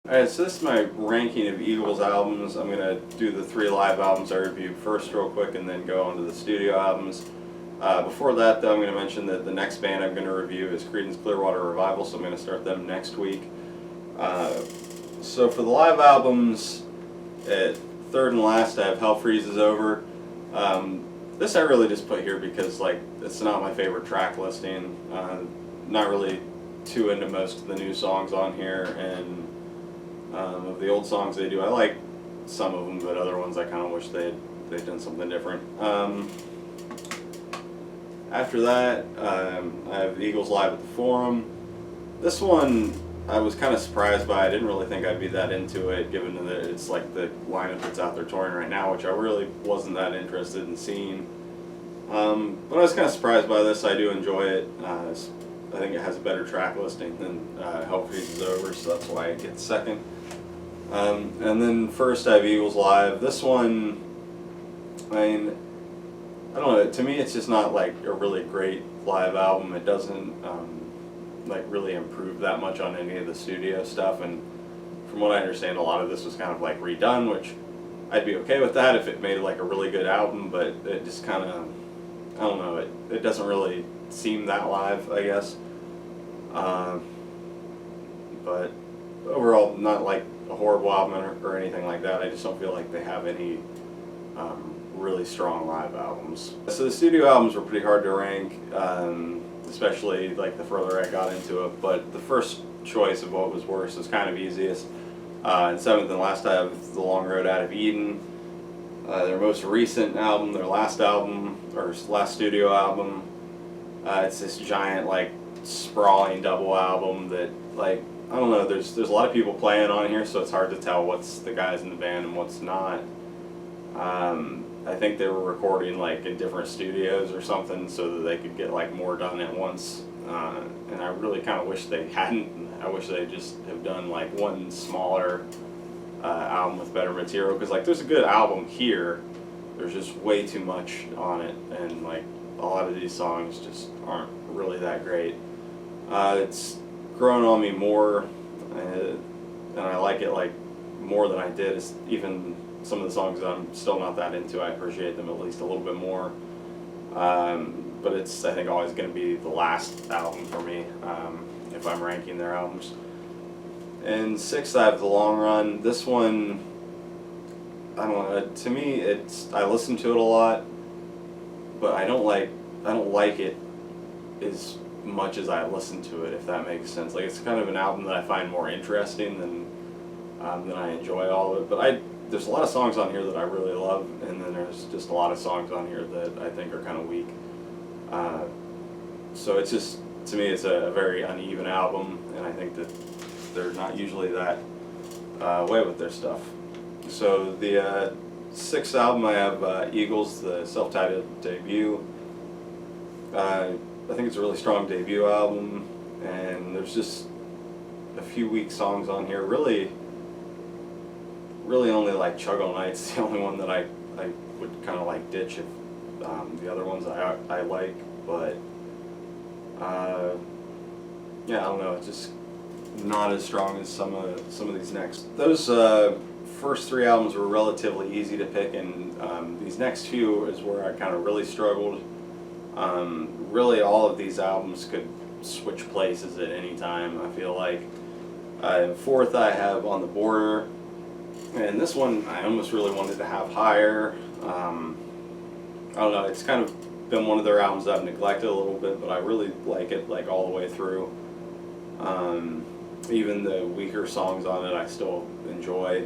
Alright, so this is my ranking of Eagles albums. I'm going to do the 3 live albums I reviewed first real quick and then go on to the studio albums. Before that, though, I'm going to mention that the next band I'm going to review is Creedence Clearwater Revival, so I'm going to start them next week. So for the live albums, at third and last, I have Hell Freezes Over. This I really just put here because it's not my favorite track listing. Not really too into most of the new songs on here, and of the old songs they do, I like some of them, but other ones I kind of wish they'd done something different. After that, I have the Eagles Live at the Forum. This one I was kind of surprised by. I didn't really think I'd be that into it, given that it's like the lineup that's out there touring right now, which I really wasn't that interested in seeing. But I was kind of surprised by this. I do enjoy it. I think it has a better track listing than Hell Freezes Over, so that's why it gets second. And then first I have Eagles Live. This one, I mean, I don't know, to me it's just not like a really great live album. It doesn't really improve that much on any of the studio stuff, and from what I understand a lot of this was kind of like redone, which I'd be okay with that if it made like a really good album, but it just kind of, I don't know, it doesn't really seem that live, I guess. But overall, not like a horrible album or anything like that. I just don't feel like they have any really strong live albums. So the studio albums were pretty hard to rank, especially like the further I got into it. But the first choice of what was worst is kind of easiest. And seventh and last I have The Long Road Out of Eden. Their most recent album, their last album, or last studio album. It's this giant, like, sprawling double album that, like, I don't know, there's a lot of people playing on here, so it's hard to tell what's the guys in the band and what's not. I think they were recording, like, in different studios or something so that they could get, like, more done at once. And I really kind of wish they hadn't. I wish they just have done, like, one smaller album with better material, because like there's a good album here, there's just way too much on it, and like a lot of these songs just aren't really that great. It's grown on me more, and I like it like more than I did. It's even some of the songs that I'm still not that into, I appreciate them at least a little bit more. But it's, I think, always going to be the last album for me if I'm ranking their albums. And sixth, I have The Long Run. This one, I don't know. To me, I listen to it a lot, but I don't like it as much as I listen to it, if that makes sense. Like, it's kind of an album that I find more interesting than I enjoy all of it. But there's a lot of songs on here that I really love, and then there's just a lot of songs on here that I think are kind of weak. So it's just, to me, it's a very uneven album, and I think that they're not usually that way with their stuff. So the sixth album I have Eagles, the self-titled debut. I think it's a really strong debut album, and there's just a few weak songs on here. Really only like Chug All Night's the only one that I would kind of like ditch if the other ones I like, but yeah, I don't know, it's just not as strong as some of these next. Those first 3 albums were relatively easy to pick, and these next few is where I kind of really struggled. Really, all of these albums could switch places at any time, I feel like. Fourth, I have On the Border, and this one I almost really wanted to have higher. I don't know, it's kind of been one of their albums that I've neglected a little bit, but I really like it, like, all the way through. Even the weaker songs on it I still enjoy.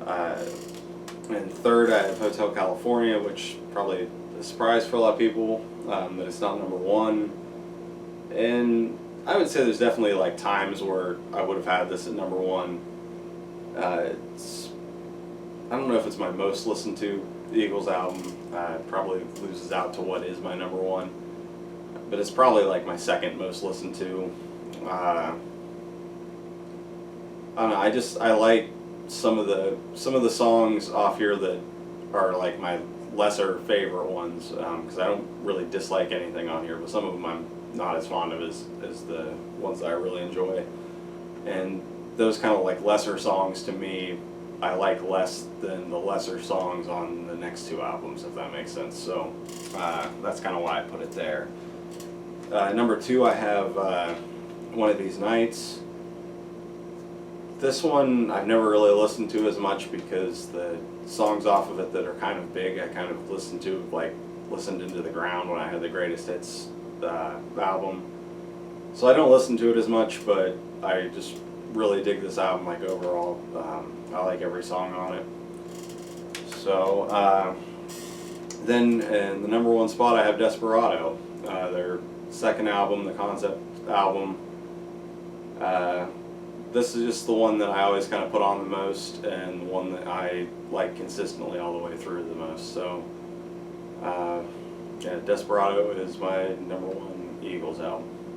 And third, I have Hotel California, which probably a surprise for a lot of people, that it's not number 1. And I would say there's definitely like times where I would have had this at number 1. I don't know if it's my most listened to Eagles album. It probably loses out to what is my number 1, but it's probably like my second most listened to. I don't know. I like some of the songs off here that are like my lesser favorite ones, because I don't really dislike anything on here, but some of them I'm not as fond of as the ones that I really enjoy. And those kind of like lesser songs to me, I like less than the lesser songs on the next two albums, if that makes sense. So that's kind of why I put it there. Number 2, I have One of These Nights. This one I've never really listened to as much because the songs off of it that are kind of big, I kind of listened into the ground when I had the Greatest Hits album. So I don't listen to it as much, but I just really dig this album, like overall. I like every song on it. So then in the number 1 spot I have Desperado, their second album, the concept album. This is just the one that I always kind of put on the most, and the one that I like consistently all the way through the most. So, yeah, Desperado is my number 1 Eagles album.